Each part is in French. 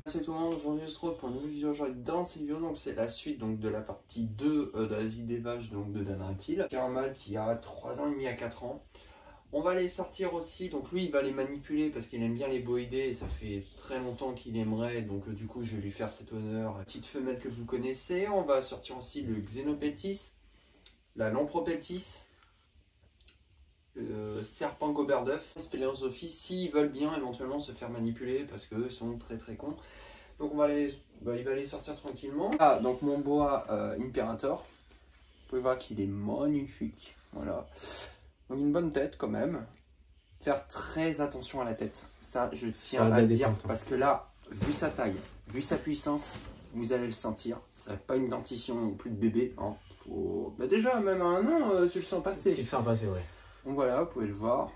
Salut tout le monde, aujourd'hui on se retrouve pour une nouvelle vidéo. Aujourd'hui dans cette vidéo, donc c'est la suite donc de la partie 2 de la vie des vaches donc de Dan Reptile. C'est un mâle qui a 3 ans et demi à 4 ans. On va les sortir aussi, donc lui il va les manipuler parce qu'il aime bien les boïdés et ça fait très longtemps qu'il aimerait, donc du coup je vais lui faire cet honneur. Petite femelle que vous connaissez. On va sortir aussi le Xenopeltis, la Lampropeltis, le serpent gobert d'œuf, Spéléosophie, s'ils veulent bien éventuellement se faire manipuler parce qu'eux sont très cons. Donc on va les, il va les sortir tranquillement. Ah, donc mon boa Imperator, vous pouvez voir qu'il est magnifique, voilà. Donc une bonne tête quand même. Faire très attention à la tête, ça je tiens à le dire, parce que là, vu sa taille, vu sa puissance, vous allez le sentir. C'est pas une dentition non plus de bébé, hein. Faut... Bah déjà, même à 1 an, tu le sens passer. Tu le sens passer, ouais. Donc voilà, vous pouvez le voir,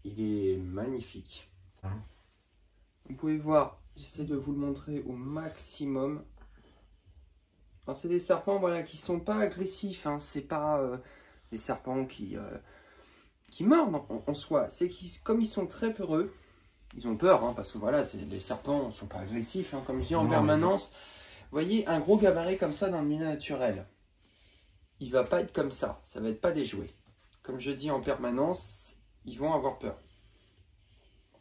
il est magnifique. Vous pouvez voir, j'essaie de vous le montrer au maximum. C'est des serpents voilà, qui sont pas agressifs, hein. C'est pas des serpents qui mordent en soi. C'est comme ils sont très peureux, ils ont peur, hein, parce que voilà, les serpents ne sont pas agressifs, hein, comme je dis en permanence. Vous voyez, un gros gabarit comme ça dans le milieu naturel, il va pas être comme ça va être pas des jouets. Comme je dis en permanence, ils vont avoir peur.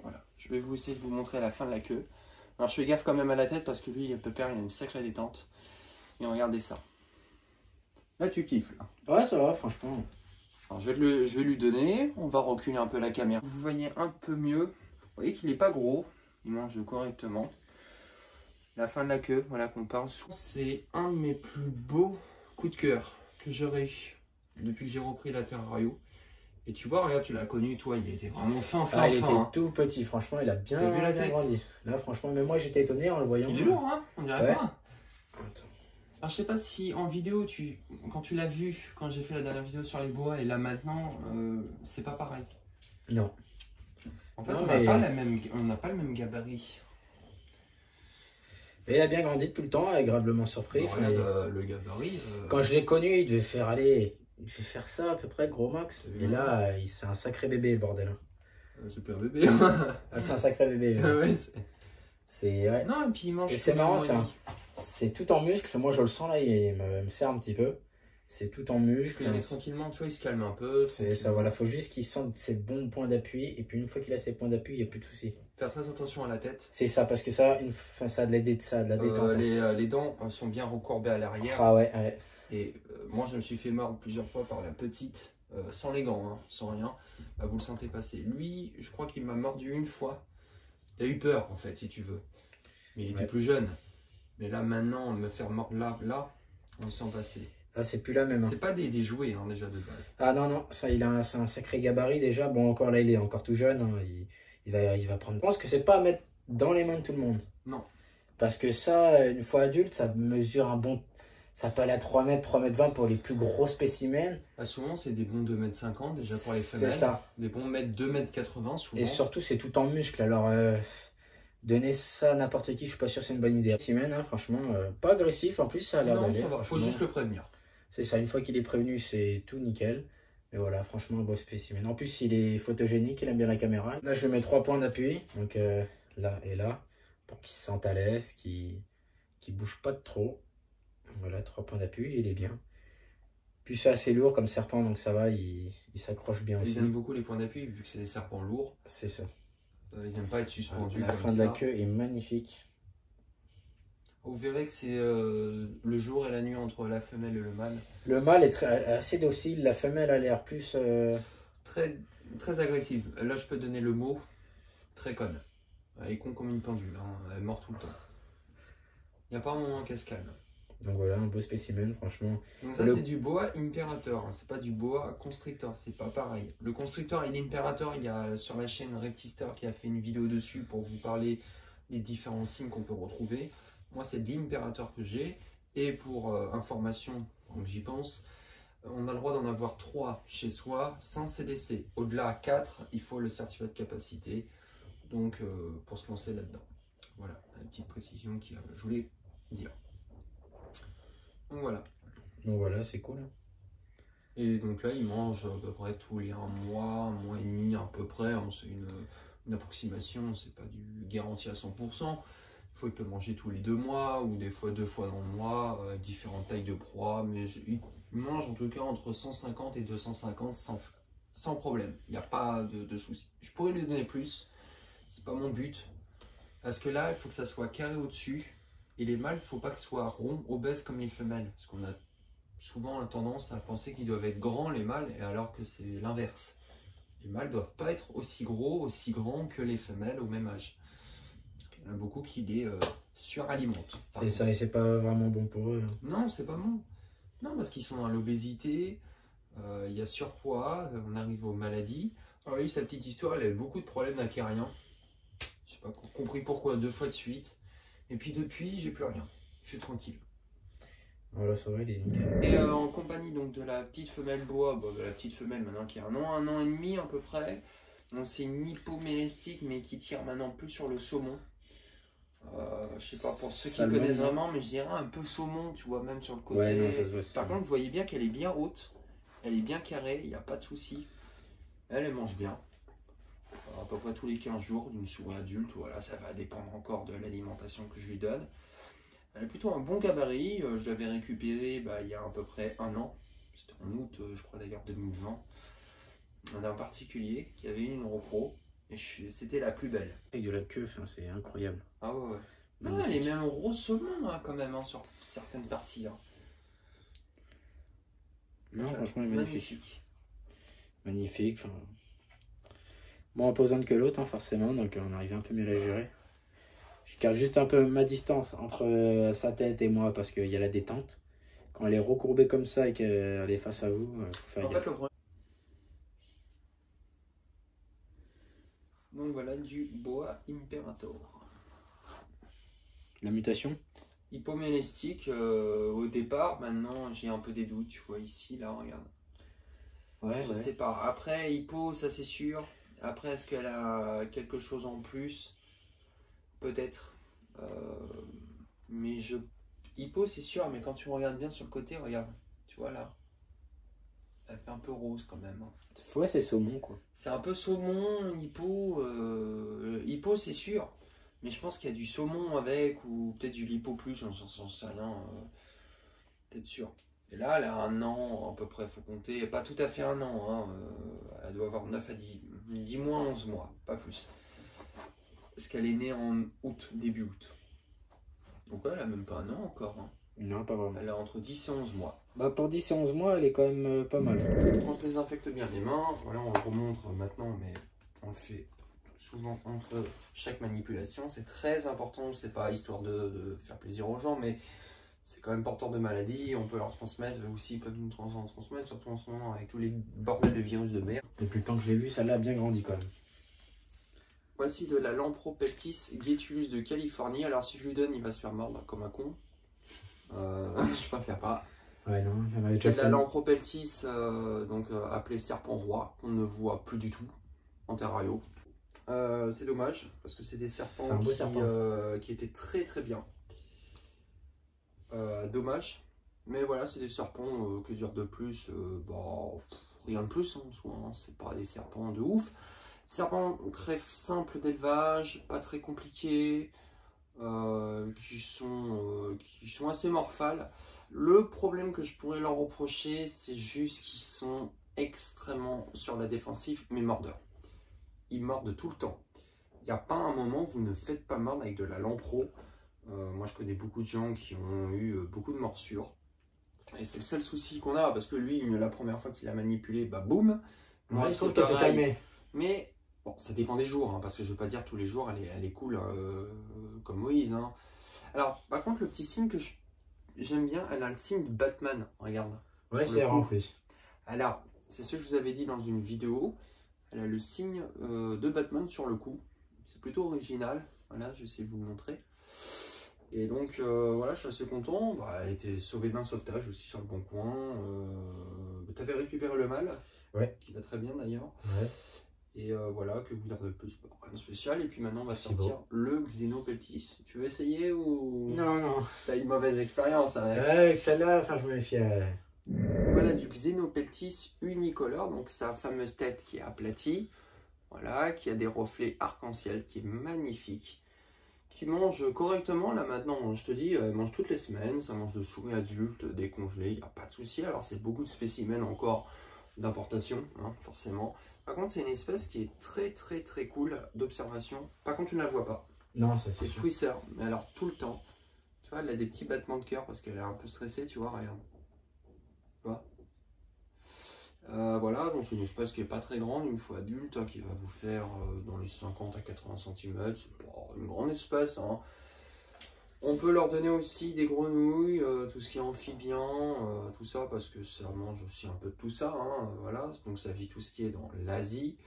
Voilà, je vais vous essayer de vous montrer la fin de la queue. Alors je fais gaffe quand même à la tête parce que lui, il est un peu peur, il a une sacrée détente. Et regardez ça. Là, tu kiffes, là. Ouais, ça va, franchement. Alors, je vais lui donner. On va reculer un peu la caméra. Vous voyez un peu mieux. Vous voyez qu'il n'est pas gros. Il mange correctement. La fin de la queue, voilà qu'on parle. C'est un de mes plus beaux coups de cœur que j'aurais eu depuis que j'ai repris la Terrario. Et tu vois, regarde, tu l'as connu, toi, il était vraiment fin. Il était tout petit, franchement, il a bien, vu la tête grandi. Là, franchement, même moi, j'étais étonné en le voyant. Il est lourd, hein, on dirait pas. Attends. Alors, je sais pas si en vidéo, quand tu l'as vu, quand j'ai fait la dernière vidéo sur les bois, et là maintenant, c'est pas pareil. Non. En fait, on n'a pas le même gabarit. Mais il a bien grandi depuis le temps, agréablement surpris. Alors, regarde, le gabarit. Quand je l'ai connu, il devait faire aller. Il fait faire ça à peu près, gros max. Et là, c'est un sacré bébé, le bordel. C'est plus un bébé. C'est un sacré bébé. Ouais, ouais. Non, et puis il mange. Et c'est marrant, c'est tout en muscle. Moi, je le sens là, il me serre un petit peu. C'est tout en muscle. Il tranquillement, tu vois, il se calme un peu. C'est ça, voilà. Faut juste qu'il sente ses bons points d'appui. Et puis, une fois qu'il a ses points d'appui, il n'y a plus de soucis. Faire très attention à la tête. C'est ça, parce que ça, ça a de la détente. Les dents sont bien recourbées à l'arrière. Ah ouais. Et moi, je me suis fait mordre plusieurs fois par la petite, sans les gants, hein, sans rien. Bah, vous le sentez passer. Lui, je crois qu'il m'a mordu une fois. Il a eu peur, en fait, si tu veux. Mais il était plus jeune. Mais là, maintenant, me faire mordre là, on le sent passer. Ah, c'est plus la même. Hein. C'est pas des jouets, hein, déjà, de base. Ah non, ça, c'est un sacré gabarit déjà. Bon, encore là, il est encore tout jeune. Hein. Il va prendre. Je pense que c'est pas à mettre dans les mains de tout le monde. Non. Parce que ça, une fois adulte, ça mesure un bon... Ça peut aller à 3 mètres, 3 mètres 20 pour les plus gros spécimens. Bah, souvent, c'est des bons 2,50 m déjà pour les femelles. C'est ça. Des bons 2,80 m souvent. Et surtout, c'est tout en muscle. Alors, donner ça à n'importe qui, je suis pas sûr que c'est une bonne idée. Spécimen, hein, franchement, pas agressif. En plus, ça a l'air d'aller. Non, faut juste le prévenir. C'est ça, une fois qu'il est prévenu, c'est tout nickel. Mais voilà, franchement, un beau spécimen. En plus, il est photogénique, il aime bien la caméra. Là, je lui mets 3 points d'appui. Donc là et là. Pour qu'il se sente à l'aise, qu'il bouge pas de trop. Voilà, 3 points d'appui, il est bien. Puis c'est assez lourd comme serpent, donc ça va, il s'accroche bien aussi. Ils aiment beaucoup les points d'appui, vu que c'est des serpents lourds. C'est ça. Ils n'aiment pas être suspendus. La fin de la queue est magnifique. Vous verrez que c'est le jour et la nuit entre la femelle et le mâle. Le mâle est assez docile, la femelle a l'air plus... Très agressive. Là, je peux donner le mot, très conne. Elle est con comme une pendule, hein. Elle mord tout le temps. Il n'y a pas un moment qu'elle se calme. Donc voilà, un beau spécimen, franchement. Donc ça, c'est du boa imperator, hein. C'est pas du boa constrictor, c'est pas pareil. Le constrictor et l'imperator, il y a sur la chaîne Reptister qui a fait une vidéo dessus pour vous parler des différents signes qu'on peut retrouver. Moi, c'est de l'imperator que j'ai. Et pour information, donc j'y pense, on a le droit d'en avoir 3 chez soi sans CDC. Au-delà 4, il faut le certificat de capacité. Donc pour se lancer là-dedans. Voilà, la petite précision que je voulais dire. Donc voilà, c'est cool. Et donc là, il mange à peu près tous les 1 mois et demi à peu près. Hein, c'est une approximation, c'est pas du garanti à 100%. fois, il peut manger tous les 2 mois ou des fois 2 fois dans le mois, différentes tailles de proie. Mais il mange en tout cas entre 150 et 250 sans problème. Il n'y a pas de souci. Je pourrais lui donner plus, c'est pas mon but. Parce que là, il faut que ça soit carré au-dessus. Et les mâles, il ne faut pas que ce soit rond, obèse comme les femelles. Parce qu'on a souvent la tendance à penser qu'ils doivent être grands, les mâles, et alors que c'est l'inverse. Les mâles ne doivent pas être aussi gros, aussi grands que les femelles au même âge. Il y en a beaucoup qui les suralimentent. C'est ça, et c'est pas vraiment bon pour eux. Non, c'est pas bon. Non, parce qu'ils sont dans l'obésité, il y a surpoids, on arrive aux maladies. Alors, il y a eu sa petite histoire, elle a eu beaucoup de problèmes d'acariens. Je n'ai pas compris pourquoi 2 fois de suite. Et puis depuis, j'ai plus rien. Je suis tranquille. Voilà, ça va, il est nickel. Et en compagnie donc de la petite femelle bois, de la petite femelle maintenant qui a un an et demi à peu près. Donc c'est une hypomélestique mais qui tire maintenant plus sur le saumon. Je sais pas pour ceux qui connaissent vraiment, mais je dirais un peu saumon, tu vois, même sur le côté. Ouais, non, ça se voit. Par contre, vous voyez bien qu'elle est bien haute, elle est bien carrée, il n'y a pas de souci. Elle mange bien. À peu près tous les 15 jours d'une souris adulte, voilà, ça va dépendre encore de l'alimentation que je lui donne. Elle a plutôt un bon gabarit, je l'avais récupérée il y a à peu près 1 an, c'était en août, je crois d'ailleurs 2020, d'un particulier qui avait une repro, et c'était la plus belle. Avec de la queue, c'est incroyable. Ah ouais, ouais. Non, elle est même rose saumon quand même, sur certaines parties. Non, franchement, elle est magnifique. Magnifique, enfin... moins imposante que l'autre, forcément, donc on arrive un peu mieux à la gérer. Je garde juste un peu ma distance entre sa tête et moi parce qu'il y a la détente. Quand elle est recourbée comme ça et qu'elle est face à vous, faut faire gaffe. Donc voilà du Boa Imperator. La mutation hypomélestique au départ, maintenant j'ai un peu des doutes, tu vois ici, là, regarde. Ouais, je sais pas. Après, hypo, ça c'est sûr. Après, est-ce qu'elle a quelque chose en plus? Peut-être. Mais hypo, c'est sûr, mais quand tu regardes bien sur le côté, regarde. Tu vois là. Elle fait un peu rose quand même. Ouais, c'est saumon quoi. C'est un peu saumon, hypo. Hypo, c'est sûr. Mais je pense qu'il y a du saumon avec, ou peut-être du lipo plus, j'en sais rien. Peut-être sûr. Et là, elle a 1 an à peu près, faut compter. Pas tout à fait 1 an. Elle doit avoir 9 à 10 mois, 11 mois, pas plus. Parce qu'elle est née en août, début août. Donc ouais, elle a même pas 1 an encore. Non, pas vraiment. Elle a entre 10 et 11 mois. Pour 10 et 11 mois, elle est quand même pas mal. On se désinfecte bien les mains. Voilà, on le remontre maintenant, mais on le fait souvent entre chaque manipulation. C'est très important, c'est pas histoire de faire plaisir aux gens, mais c'est quand même porteur de maladies. On peut leur transmettre, aussi ils peuvent nous en transmettre, surtout en ce moment avec tous les bordels de virus de mer. Depuis le temps que je l'ai vu, celle-là a bien grandi quand même. Voici de la Lampropeltis Guetulus de Californie. Alors si je lui donne, il va se faire mordre comme un con. Je préfère pas. Ouais, non, c'est de la Lampropeltis, appelée serpent roi, qu'on ne voit plus du tout en terrario. C'est dommage, parce que c'est des serpents qui étaient très très bien. Dommage. Mais voilà, c'est des serpents, que dire de plus, rien de plus en soi, c'est pas des serpents de ouf. Serpents très simples d'élevage, pas très compliqués, qui sont assez morphales. Le problème que je pourrais leur reprocher, c'est juste qu'ils sont extrêmement sur la défensive, mais mordeurs. Ils mordent tout le temps. Il n'y a pas un moment où vous ne faites pas mordre avec de la lampro. Moi, je connais beaucoup de gens qui ont eu beaucoup de morsures. Et c'est le seul souci qu'on a, parce que lui, la première fois qu'il a manipulé, boum. Moi, c'est pareil. Mais bon, ça dépend des jours, parce que je ne veux pas dire tous les jours, elle est cool comme Moïse. Alors, par contre, le petit signe que j'aime bien, elle a le signe de Batman, regarde. Ouais, c'est rare en plus. Alors, c'est ce que je vous avais dit dans une vidéo. Elle a le signe de Batman sur le cou. C'est plutôt original. Voilà, je vais essayer de vous le montrer. Et donc, voilà, je suis assez content. Elle était sauvée d'un sauvetage aussi sur le bon coin. Tu avais récupéré le mâle. Ouais. Qui va très bien d'ailleurs. Ouais. Et voilà, que vous dire de plus, rien de spécial. Et puis maintenant, on va sortir le Xenopeltis. Tu veux essayer ou... Non, non. T'as une mauvaise expérience avec. Avec celle-là, je me méfie. Voilà, du Xenopeltis unicolore, donc sa fameuse tête qui est aplatie. Voilà, qui a des reflets arc-en-ciel, qui est magnifique. qui mange correctement. Là maintenant, je te dis, elle mange toutes les semaines. Ça mange de souris adultes, décongelées, il n'y a pas de souci. Alors c'est beaucoup de spécimens encore d'importation, hein, forcément. Par contre, c'est une espèce qui est très cool d'observation. Par contre, tu ne la vois pas. Non, ça c'est fouisseur, mais alors tout le temps. Tu vois, elle a des petits battements de cœur parce qu'elle est un peu stressée, tu vois, regarde. Tu vois. Voilà, donc c'est une espèce qui n'est pas très grande, une fois adulte, hein, qui va vous faire dans les 50 à 80 cm. C'est pas une grande espèce, hein. On peut leur donner aussi des grenouilles, tout ce qui est amphibien, tout ça, parce que ça mange aussi un peu de tout ça, hein, voilà. Donc ça vit tout ce qui est dans l'Asie.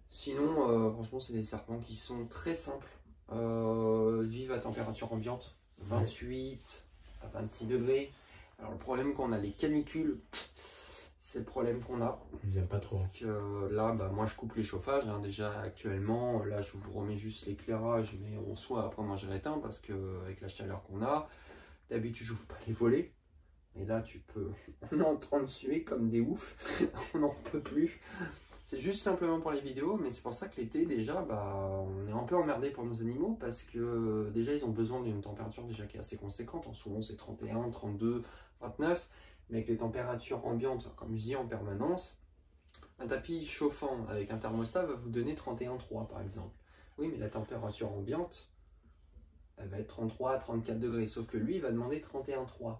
Sinon, franchement, c'est des serpents qui sont très simples, vivent à température ambiante, 28 à 26 degrés. Alors le problème quand on a les canicules, c'est le problème qu'on a. Ils n'aiment pas trop. Parce que là, bah, moi je coupe les chauffages, hein, déjà actuellement. Là, je vous remets juste l'éclairage, mais en soi, après moi je l'éteins parce que avec la chaleur qu'on a, d'habitude j'ouvre pas les volets. Et là, tu peux. On est en train de suer comme des oufs. On n'en peut plus. C'est juste simplement pour les vidéos, mais c'est pour ça que l'été, déjà, bah, on est un peu emmerdé pour nos animaux parce que déjà, ils ont besoin d'une température déjà qui est assez conséquente. En souvent, c'est 31, 32, 29. Mais avec les températures ambiantes, comme je dis en permanence, un tapis chauffant avec un thermostat va vous donner 31,3 par exemple. Oui, mais la température ambiante, elle va être 33 à 34 degrés. Sauf que lui, il va demander 31,3.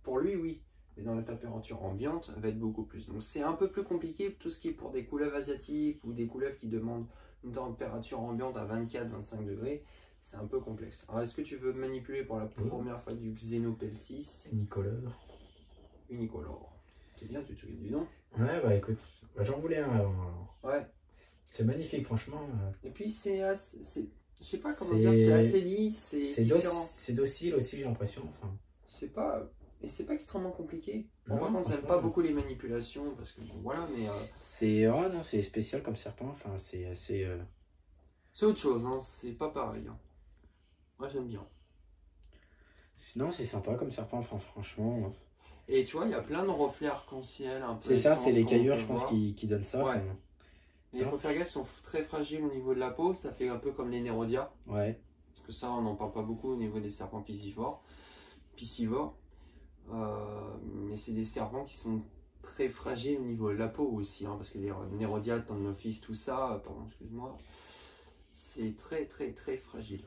Pour lui, oui. Mais dans la température ambiante, elle va être beaucoup plus. Donc c'est un peu plus compliqué, tout ce qui est pour des couleuvres asiatiques ou des couleuvres qui demandent une température ambiante à 24-25 degrés, c'est un peu complexe. Alors est-ce que tu veux manipuler pour la première fois du Xenopeltis Unicolore. Unicolore. C'est bien, tu te souviens du nom? Ouais, bah écoute, j'en voulais un avant. Alors. Ouais. C'est magnifique, franchement. Et puis c'est assez... Je sais pas comment dire, c'est assez lisse, c'est différent. C'est docile aussi, j'ai l'impression. Enfin. C'est pas... Et c'est pas extrêmement compliqué. Non, par contre, j'aime pas beaucoup les manipulations parce que bon, voilà, mais. C'est non, c'est spécial comme serpent. Enfin, c'est assez. C'est autre chose, hein. C'est pas pareil. Hein. Moi, j'aime bien. Sinon, c'est sympa comme serpent, enfin, franchement. Et tu vois, il y a plein de reflets arc-en-ciel. C'est ça, c'est les cailloux, je pense, qui donnent ça. Ouais. Mais il faut faire gaffe, ils sont très fragiles au niveau de la peau. Ça fait un peu comme les Nérodia. Ouais. Parce que ça, on n'en parle pas beaucoup au niveau des serpents piscivores. Mais c'est des serpents qui sont très fragiles au niveau de la peau aussi, hein, parce que les Nérodia, Tandophytes, tout ça, pardon, excuse-moi, c'est très fragile.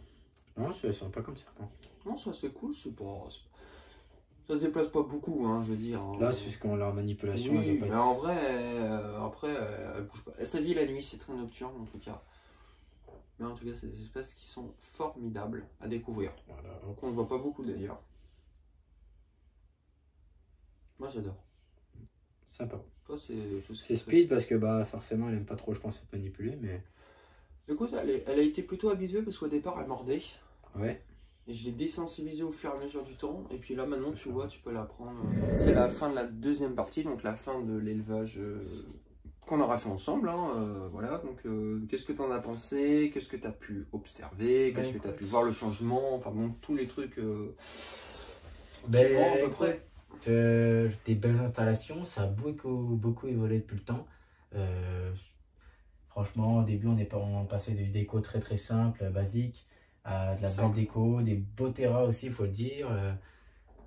Non, c'est sympa comme serpent. Non, ça c'est cool, ça se déplace pas beaucoup, hein, je veux dire. Hein. Là, c'est ce qu'on leur manipulation. Oui, mais en vrai, après, elle bouge pas. Ça vit la nuit, c'est très nocturne en tout cas. Mais en tout cas, c'est des espèces qui sont formidables à découvrir. Voilà. On ne voit pas beaucoup d'ailleurs. Moi j'adore. Sympa. Toi c'est tout ce c'est Speed parce que bah forcément elle aime pas trop je pense être manipulée mais. Écoute, elle a été plutôt habituée parce qu'au départ elle mordait. Ouais. Et je l'ai désensibilisée au fur et à mesure du temps. Et puis là maintenant tu vois, tu peux la prendre. C'est la fin de la deuxième partie, donc la fin de l'élevage qu'on aura fait ensemble. Hein, voilà, donc qu'est-ce que tu en as pensé? Qu'est-ce que tu as pu observer? Qu'est-ce que tu as pu voir le changement? Enfin bon, tous les trucs. À peu près. Des belles installations, ça a beaucoup évolué depuis le temps. Franchement, au début, on passait du déco très simple, basique, à de la belle déco, des beaux terras aussi, il faut le dire.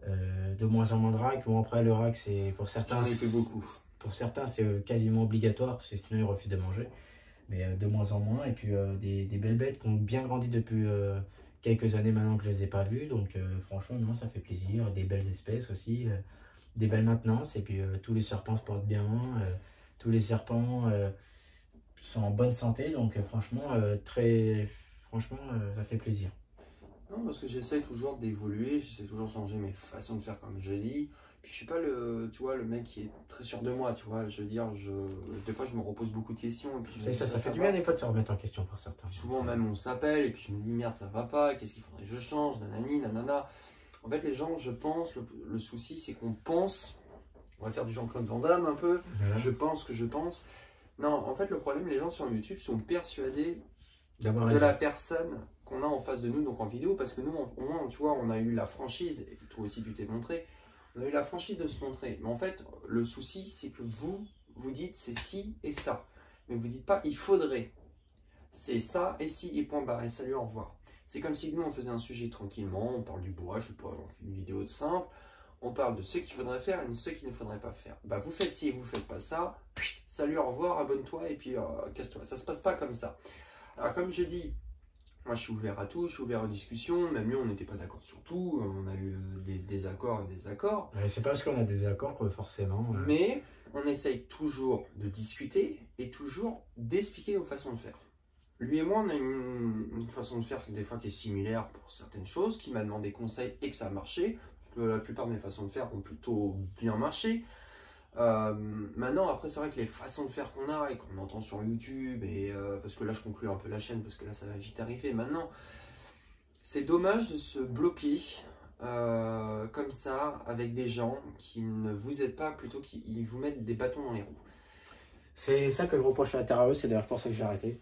De moins en moins de rack. Bon, après, le rack, c'est pour certains, pour certains, c'est quasiment obligatoire, parce que sinon, ils refusent de manger. Mais de moins en moins. Et puis, des belles bêtes qui ont bien grandi depuis quelques années maintenant que je les ai pas vues. Donc, franchement, non, ça fait plaisir. Des belles espèces aussi. Des belles maintenances. Et puis, tous les serpents se portent bien. Tous les serpents sont en bonne santé. Donc, franchement, ça fait plaisir. Non, parce que j'essaie toujours d'évoluer, j'essaie toujours de changer mes façons de faire comme je dis. Puis je suis pas tu vois, le mec qui est très sûr de moi, tu vois. Je veux dire, des fois je me repose beaucoup de questions. Et puis ça fait du bien des fois de se remettre en question pour certains. Souvent même on s'appelle et puis je me dis merde ça va pas, qu'est-ce qu'il faudrait que je change, nanani, nanana. En fait les gens, je pense, le souci c'est qu'on pense, on va faire du Jean-Claude Van Damme un peu, voilà. Je pense que je pense. Non, en fait le problème, les gens sur YouTube sont persuadés de la personne qu'on a en face de nous, donc en vidéo, parce que nous, au moins, tu vois, on a eu la franchise, et toi aussi tu t'es montré, on a eu la franchise de se montrer. Mais en fait, le souci, c'est que vous dites c'est ci et ça. Mais vous dites pas il faudrait. C'est ça et ci et point barre et salut, au revoir. C'est comme si nous, on faisait un sujet tranquillement, on parle du bois, je sais pas, on fait une vidéo simple, on parle de ce qu'il faudrait faire et de ce qu'il ne faudrait pas faire. Bah, vous faites ci, vous faites pas ça, salut, au revoir, abonne-toi et puis casse-toi. Ça se passe pas comme ça. Alors, comme je dis, moi, je suis ouvert à tout, je suis ouvert aux discussions. Même lui, on n'était pas d'accord sur tout. On a eu des désaccords et des accords. C'est pas parce qu'on a des accords que forcément. Mais on essaye toujours de discuter et toujours d'expliquer nos façons de faire. Lui et moi, on a une façon de faire des fois qui est similaire pour certaines choses, qui m'a demandé conseil et que ça a marché. Parce que la plupart de mes façons de faire ont plutôt bien marché. Maintenant, après, c'est vrai que les façons de faire qu'on a et qu'on entend sur YouTube, et parce que là, je conclue un peu la chaîne parce que là, ça va vite arriver. Maintenant, c'est dommage de se bloquer comme ça avec des gens qui ne vous aident pas, plutôt qu'ils vous mettent des bâtons dans les roues. C'est ça que je reproche à la Terre, c'est d'ailleurs pour ça que j'ai arrêté.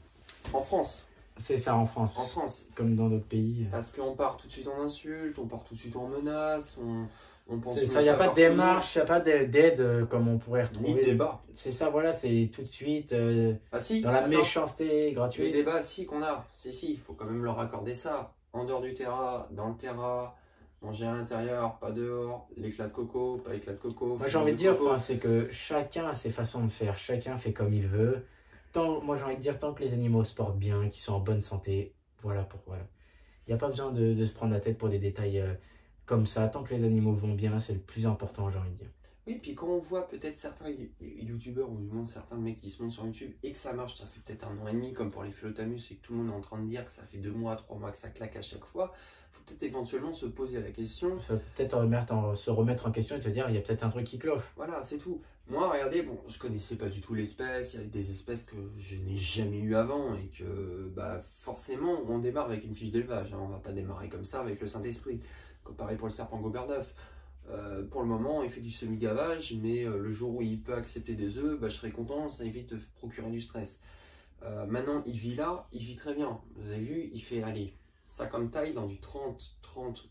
En France. C'est ça, en France. En France. Comme dans d'autres pays. Parce qu'on part tout de suite en insultes, on part tout de suite en menaces, on pense c'est ça, il n'y a pas de démarche, il n'y a pas d'aide comme on pourrait retrouver. Ni de débat. C'est ça, voilà, c'est tout de suite si, dans la méchanceté gratuite. Les débats, si, qu'on a. Si, il faut quand même leur accorder ça. En dehors du terrain, dans le terrain, manger à l'intérieur, pas dehors, l'éclat de coco, pas éclat de coco. Moi, j'ai envie de dire, c'est que chacun a ses façons de faire, chacun fait comme il veut. Moi, j'ai envie de dire, tant que les animaux se portent bien, qu'ils sont en bonne santé, voilà. Il n'y a pas besoin de se prendre la tête pour des détails comme ça. Tant que les animaux vont bien, c'est le plus important, j'ai envie de dire. Oui, puis quand on voit peut-être certains youtubeurs ou du moins certains mecs qui se montent sur YouTube et que ça marche, ça fait peut-être 1 an et demi, comme pour les Philotamus, et que tout le monde est en train de dire que ça fait 2 mois, 3 mois que ça claque à chaque fois, il faut peut-être éventuellement se poser la question. Il faut peut-être se remettre en question et se dire, il y a peut-être un truc qui cloche. Voilà, c'est tout. Moi, regardez, bon, je connaissais pas du tout l'espèce, il y a des espèces que je n'ai jamais eues avant et que, bah, forcément, on démarre avec une fiche d'élevage, hein, on va pas démarrer comme ça avec le Saint-Esprit. Pareil pour le serpent gobert-d'œuf. Pour le moment, il fait du semi-gavage, mais le jour où il peut accepter des œufs, bah, je serais content, ça évite de procurer du stress. Maintenant, il vit là, il vit très bien. Vous avez vu, il fait, allez, ça comme taille, dans du 30,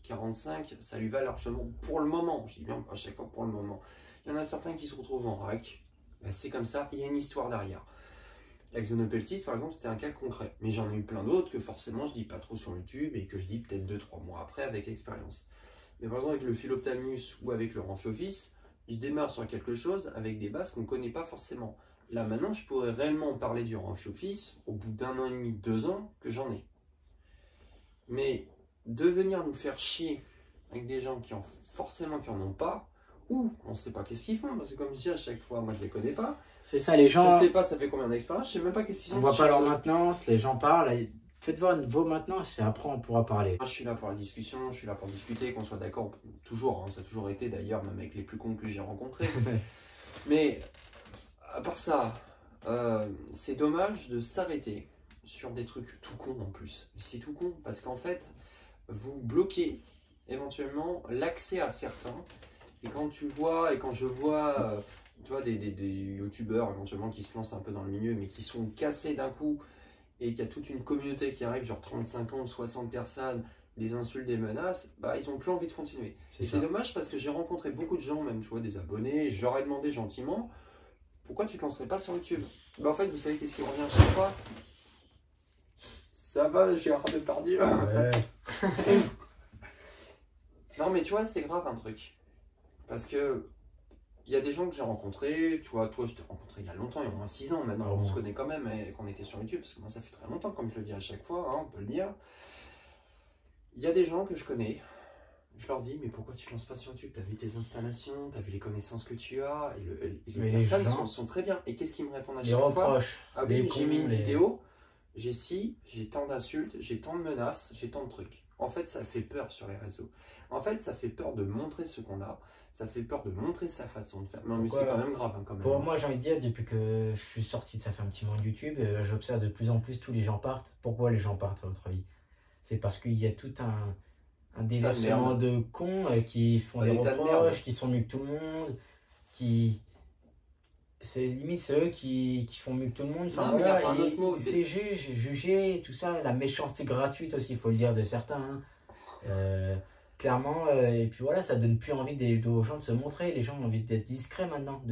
45, ça lui va largement pour le moment. Je dis bien à chaque fois pour le moment. Il y en a certains qui se retrouvent en rack, bah, c'est comme ça, il y a une histoire derrière. La Xenopeltis, par exemple, c'était un cas concret. Mais j'en ai eu plein d'autres que forcément je dis pas trop sur YouTube et que je dis peut-être 2-3 mois après avec l'expérience. Mais par exemple avec le Philoptamus ou avec le Ramphiophis, je démarre sur quelque chose avec des bases qu'on ne connaît pas forcément. Là maintenant, je pourrais réellement parler du Ramphiophis au bout d'1 an et demi, 2 ans que j'en ai. Mais de venir nous faire chier avec des gens qui en ont pas, ou on ne sait pas qu'est-ce qu'ils font, parce que comme je dis à chaque fois, moi je les connais pas. C'est ça, les gens. Je sais pas, ça fait combien d'expérience, je sais même pas qu'est-ce qu'ils ont. On voit pas leur maintenance, les gens parlent. Faites vos maintenances et après on pourra parler. Moi, je suis là pour la discussion, je suis là pour discuter, qu'on soit d'accord, toujours, hein, ça a toujours été d'ailleurs, même avec les plus cons que j'ai rencontrés. Mais à part ça, c'est dommage de s'arrêter sur des trucs tout cons en plus. C'est tout con parce qu'en fait, vous bloquez éventuellement l'accès à certains. Et quand je vois tu vois, des youtubeurs éventuellement qui se lancent un peu dans le milieu, mais qui sont cassés d'un coup, et qu'il y a toute une communauté qui arrive, genre 30, 50, 60 personnes, des insultes, des menaces, bah ils n'ont plus envie de continuer. Et c'est dommage parce que j'ai rencontré beaucoup de gens, même tu vois, des abonnés, et je leur ai demandé gentiment, pourquoi tu ne te lancerais pas sur YouTube? Bah en fait, vous savez qu'est-ce qui revient à chaque fois? Ça va, j'ai hâte de partir. Ouais. Non mais tu vois, c'est grave un truc. Parce que il y a des gens que j'ai rencontrés, tu vois, toi je t'ai rencontré il y a longtemps, il y a au moins 6 ans maintenant, on se connaît quand même et qu'on était sur YouTube, parce que moi ça fait très longtemps, comme je le dis à chaque fois, hein, on peut le dire. Il y a des gens que je connais, je leur dis, mais pourquoi tu ne lances pas sur YouTube? Tu as vu tes installations, tu as vu les connaissances que tu as, et les personnes sont très bien. Et qu'est-ce qu'ils me répondent à chaque fois? Ah oui, j'ai mis une vidéo, j'ai tant d'insultes, j'ai tant de menaces, j'ai tant de trucs. En fait, ça fait peur sur les réseaux. En fait, ça fait peur de montrer ce qu'on a. Ça fait peur de montrer sa façon de faire. Non, mais c'est quand même grave. Hein, quand même. Pour moi, j'ai envie de dire, depuis que je suis sorti de ça fait un petit moment de YouTube, j'observe de plus en plus tous les gens partent. Pourquoi les gens partent, à votre avis? C'est parce qu'il y a tout un déversement de cons qui font des reproches, qui sont mieux que tout le monde, c'est limite c'est eux qui font mieux que tout le monde. Enfin, voilà, c'est juger, tout ça, la méchanceté gratuite aussi, il faut le dire, de certains. Clairement, et puis voilà, ça donne plus envie aux gens de se montrer. Les gens ont envie d'être discrets maintenant.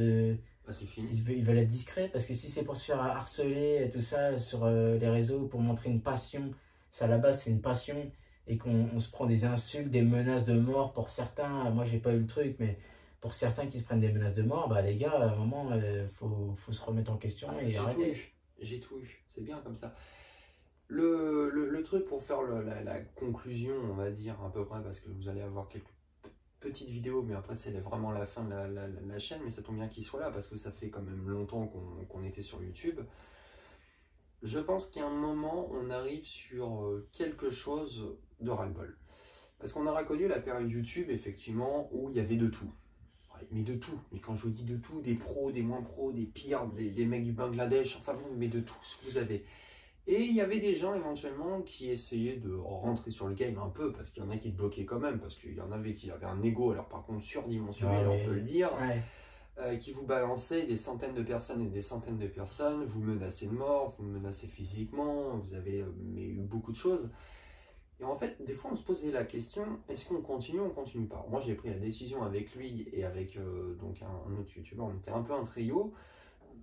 C'est fini. Ils veulent être discrets parce que si c'est pour se faire harceler et tout ça sur les réseaux pour montrer une passion à la base c'est une passion et qu'on se prend des insultes, des menaces de mort pour certains. Moi j'ai pas eu le truc, mais pour certains qui se prennent des menaces de mort, bah les gars, à un moment, faut se remettre en question et arrêter. J'ai tout eu, c'est bien comme ça. Le truc pour faire la conclusion, on va dire à peu près, parce que vous allez avoir quelques petites vidéos, mais après c'est vraiment la fin de la chaîne, mais ça tombe bien qu'il soit là, parce que ça fait quand même longtemps qu'on était sur YouTube. Je pense qu'à un moment, on arrive sur quelque chose de ras-le-bol. Parce qu'on aura connu la période YouTube, effectivement, où il y avait de tout. Ouais, mais de tout. Mais quand je vous dis de tout, des pros, des moins pros, des pires, des mecs du Bangladesh, enfin bon, mais de tout ce que vous avez. Et il y avait des gens éventuellement qui essayaient de rentrer sur le game un peu, parce qu'il y en a qui te bloquaient quand même, parce qu'il y en avait qui avaient un ego, alors par contre surdimensionné, on peut le dire, qui vous balançaient des centaines de personnes et des centaines de personnes, vous menacez de mort, vous menacez physiquement, vous avez eu beaucoup de choses. Et en fait, des fois on se posait la question, est-ce qu'on continue ou on continue pas? Moi j'ai pris la décision avec lui et avec donc un autre youtubeur, on était un peu un trio,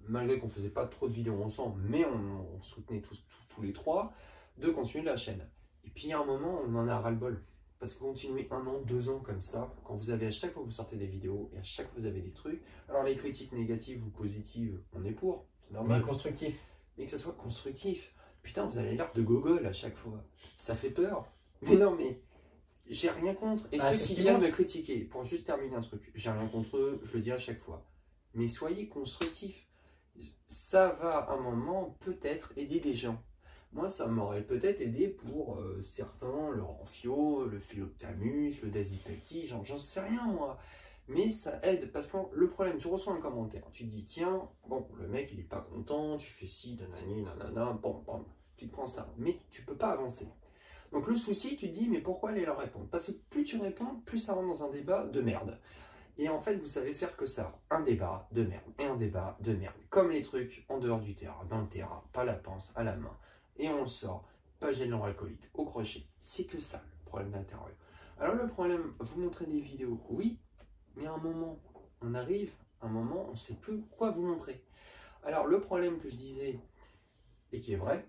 malgré qu'on faisait pas trop de vidéos ensemble, mais on soutenait tous les trois, de continuer la chaîne. Et puis à un moment, on en a ras-le-bol. Parce que continuer 1 an, 2 ans comme ça, quand vous avez à chaque fois que vous sortez des vidéos, et à chaque fois que vous avez des trucs, alors les critiques négatives ou positives, on est pour, c'est normal. Mais constructif. Mais que ça soit constructif. Putain, vous avez l'air de gogol à chaque fois. Ça fait peur. Mais non, mais j'ai rien contre. Et ceux qui viennent me critiquer, pour juste terminer un truc, j'ai rien contre eux, je le dis à chaque fois. Mais soyez constructifs. Ça va à un moment peut-être aider des gens. Moi, ça m'aurait peut-être aidé pour certains, le Renfio, le Philoctamus, le Dasipecti, j'en sais rien moi. Mais ça aide, parce que le problème, tu reçois un commentaire, tu te dis, tiens, bon, le mec il est pas content, tu fais ci, nanani, nanana, bam, bam, tu te prends ça, mais tu peux pas avancer. Donc le souci, tu te dis, mais pourquoi aller leur répondre? Parce que plus tu réponds, plus ça rentre dans un débat de merde. Et en fait, vous savez faire que ça, un débat de merde et un débat de merde. Comme les trucs en dehors du terrain, dans le terrain, pas la pince, à la main. Et on le sort, pas gênant alcoolique, au crochet. C'est que ça, le problème de l'intérieur. Alors le problème, vous montrez des vidéos, oui, mais à un moment, on arrive, à un moment, on ne sait plus quoi vous montrer. Alors le problème que je disais, et qui est vrai,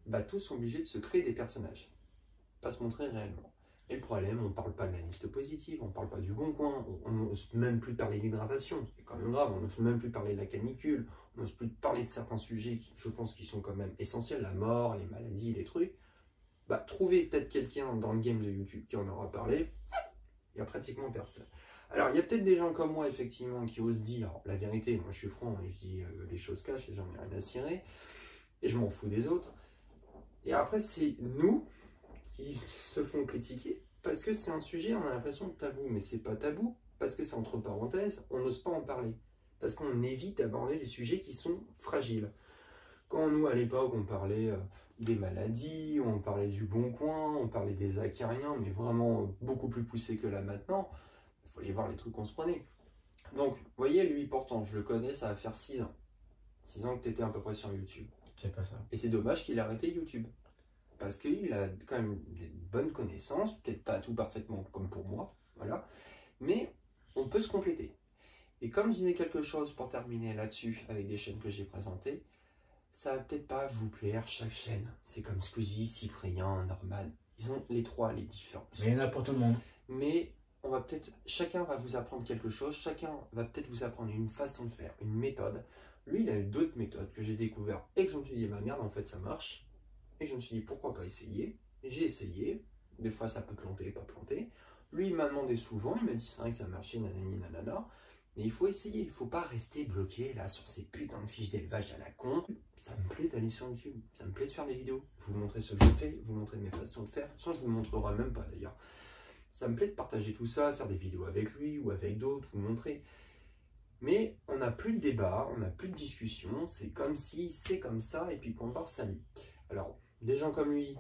bah tous sont obligés de se créer des personnages, pas se montrer réellement. Et le problème, on ne parle pas de la liste positive, on ne parle pas du bon coin, on n'ose même plus parler d'hydratation, c'est quand même grave, on n'ose même plus parler de la canicule, on n'ose plus parler de certains sujets qui, je pense, qui sont quand même essentiels, la mort, les maladies, les trucs. Bah, trouvez peut-être quelqu'un dans le game de YouTube qui en aura parlé, il n'y a pratiquement personne. Alors, il y a peut-être des gens comme moi, effectivement, qui osent dire la vérité. Moi, je suis franc et je dis les choses cash et j'en ai rien à cirer. Et je m'en fous des autres. Et après, c'est nous qui se font critiquer parce que c'est un sujet, on a l'impression de tabou. Mais c'est pas tabou parce que c'est entre parenthèses, on n'ose pas en parler. Parce qu'on évite d'aborder des sujets qui sont fragiles. Quand nous, à l'époque, on parlait des maladies, on parlait du Bon Coin, on parlait des acariens, mais vraiment beaucoup plus poussé que là maintenant, il faut aller voir les trucs qu'on se prenait. Donc, vous voyez, lui, pourtant, je le connais, ça va faire 6 ans. 6 ans que tu étais à peu près sur YouTube. C'est pas ça. Et c'est dommage qu'il ait arrêté YouTube. Parce qu'il a quand même des bonnes connaissances, peut-être pas tout parfaitement comme pour moi, voilà. Mais on peut se compléter. Et comme je disais quelque chose pour terminer là-dessus, avec des chaînes que j'ai présentées, ça va peut-être pas vous plaire chaque chaîne. C'est comme Squeezie, Cyprien, Norman. Ils ont les trois, les différents. Mais il y en a pour tout le monde. Mais on va peut-être, chacun va vous apprendre quelque chose, chacun va peut-être vous apprendre une façon de faire, une méthode. Lui, il a eu d'autres méthodes que j'ai découvert et que je me suis dit, ma merde, en fait, ça marche. Et je me suis dit, pourquoi pas essayer? J'ai essayé. Des fois, ça peut planter, pas planter. Lui, il m'a demandé souvent, il m'a dit, c'est vrai que ça marchait, nanani, nanana. Mais il faut essayer, il ne faut pas rester bloqué là sur ces putains de fiches d'élevage à la con. Ça me plaît d'aller sur YouTube, ça me plaît de faire des vidéos. Vous montrer ce que je fais, vous montrer mes façons de faire. Ça, je vous le montrerai même pas d'ailleurs. Ça me plaît de partager tout ça, faire des vidéos avec lui ou avec d'autres, vous montrer. Mais on n'a plus de débat, on n'a plus de discussion. C'est comme si, c'est comme ça, et puis point barre, salut. Alors, des gens comme lui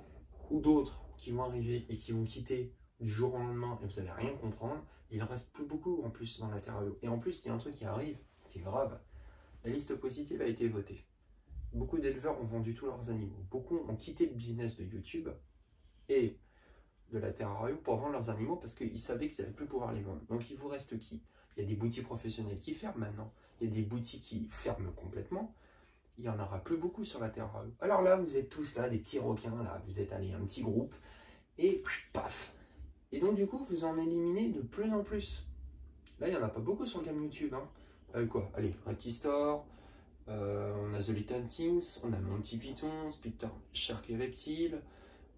ou d'autres qui vont arriver et qui vont quitter du jour au lendemain et vous n'allez rien comprendre, il en reste plus beaucoup en plus dans l'interview. Et en plus, il y a un truc qui arrive, qui est grave. La liste positive a été votée. Beaucoup d'éleveurs ont vendu tous leurs animaux. Beaucoup ont quitté le business de YouTube et de la terrario pour vendre leurs animaux parce qu'ils savaient qu'ils n'allaient plus pouvoir les vendre. Donc il vous reste qui? Il y a des boutiques professionnelles qui ferment maintenant. Il y a des boutiques qui ferment complètement. il n'y en aura plus beaucoup sur la Terre. Alors là, vous êtes tous là, des petits requins, là, vous êtes allés un petit groupe, et paf. Et donc du coup, vous en éliminez de plus en plus. Là, il n'y en a pas beaucoup sur le game YouTube. Hein. Quoi? Allez, Rakistor, on a The Little Things, on a Monty Python, Spectre, Shark et Reptile,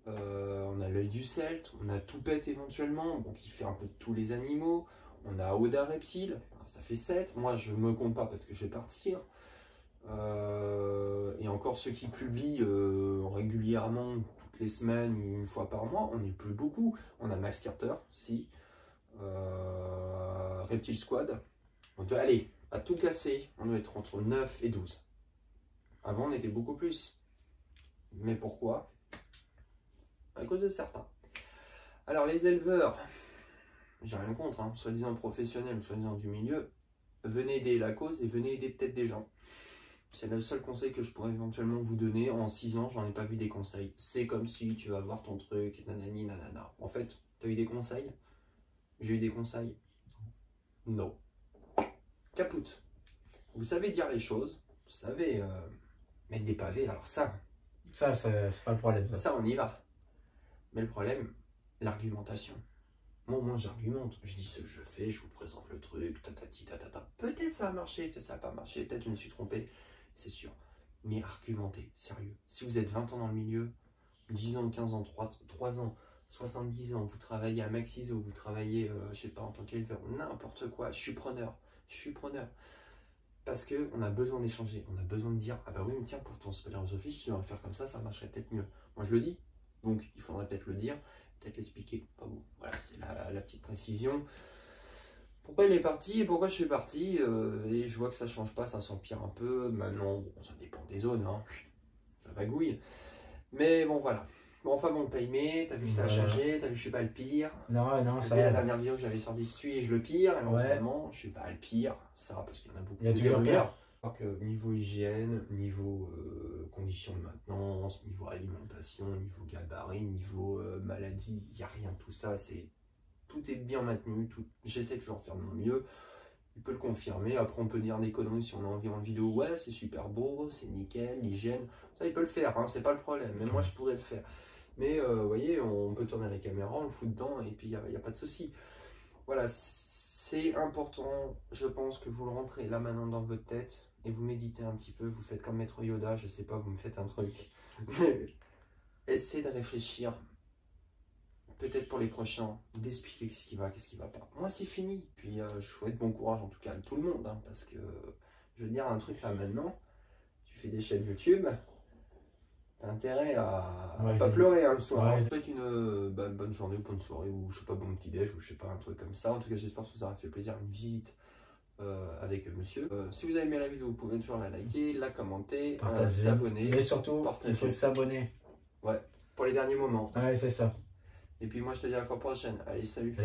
on a l'œil du Celte, on a Toupette éventuellement, bon, qui fait un peu de tous les animaux, on a Oda Reptile, ça fait 7, moi je me compte pas parce que je vais partir. Et encore ceux qui publient régulièrement, toutes les semaines ou une fois par mois, on n'est plus beaucoup. On a Max Carter, si, Reptile Squad. On doit aller à tout casser, on doit être entre 9 et 12. Avant on était beaucoup plus. Mais pourquoi? À cause de certains. Alors les éleveurs, j'ai rien contre, hein, soi-disant professionnels ou soi-disant du milieu, venez aider la cause et venez aider peut-être des gens. C'est le seul conseil que je pourrais éventuellement vous donner. En 6 ans, j'en ai pas vu des conseils. C'est comme si tu vas voir ton truc, nanani, nanana. En fait, tu as eu des conseils? J'ai eu des conseils? Non. Capoute. Vous savez dire les choses, vous savez mettre des pavés, alors ça... Ça, c'est pas le problème. Ça, on y va. Mais le problème, l'argumentation. Moi, j'argumente. Je dis ce que je fais, je vous présente le truc, tatati, tatata. Peut-être ça a marché, peut-être ça n'a pas marché, peut-être je me suis trompé, c'est sûr. Mais argumentez, sérieux. Si vous êtes 20 ans dans le milieu, 10 ans, 15 ans, 3 ans, 70 ans, vous travaillez à Maxis ou vous travaillez, je sais pas, en tant qu'éleveur, n'importe quoi, je suis preneur. Je suis preneur. Parce qu'on a besoin d'échanger, on a besoin de dire, ah bah oui, mais tiens, pour ton philosophie, si tu vas faire comme ça marcherait peut-être mieux. Moi, je le dis, donc il faudrait peut-être le dire, peut-être l'expliquer. Pas bon. Voilà, c'est la petite précision. Pourquoi il est parti et pourquoi je suis parti, et je vois que ça change pas, ça s'empire un peu. Maintenant, bon, ça dépend des zones, hein. Ça vagouille. Mais bon, voilà. Bon, enfin bon, t'as aimé, t'as vu ça a changé, t'as vu je suis pas le pire. Non, ça va. La dernière vidéo que j'avais sortie, suis-je le pire? Et vraiment, je suis pas le pire. Ça, parce qu'il y en a beaucoup. Il y a toujours pire. Alors que niveau hygiène, niveau conditions de maintenance, niveau alimentation, niveau gabarit, niveau maladie, il n'y a rien de tout ça. Tout est bien maintenu. J'essaie toujours de faire de mon mieux. Il peut le confirmer. Après, on peut dire des conneries si on a envie en vidéo. Ouais, c'est super beau, c'est nickel, l'hygiène. Ça, il peut le faire, hein, c'est pas le problème. Même moi, je pourrais le faire. Mais vous voyez, on peut tourner la caméra, on le fout dedans et puis il n'y a pas de souci. Voilà, c'est important. Je pense que vous le rentrez là maintenant dans votre tête et vous méditez un petit peu. Vous faites comme Maître Yoda, je sais pas, vous me faites un truc. Essayez de réfléchir. Peut-être pour les prochains, d'expliquer ce qui va, qu'est-ce qui va pas. Moi, c'est fini. Puis, je souhaite bon courage en tout cas à tout le monde. Hein, parce que, je veux dire un truc là maintenant. Tu fais des chaînes YouTube. T'as intérêt à pas pleurer hein, le soir. Ouais. Peut-être une bonne journée ou bonne soirée. Ou je sais pas, bon petit déj. Ou je sais pas, un truc comme ça. En tout cas, j'espère que ça vous aura fait plaisir. Une visite avec monsieur. Si vous avez aimé la vidéo, vous pouvez toujours la liker, la commenter, s'abonner. Mais surtout, il faut s'abonner. Ouais, pour les derniers moments. Ouais, c'est ça. Et puis moi je te dis à la fois prochaine. Allez, salut.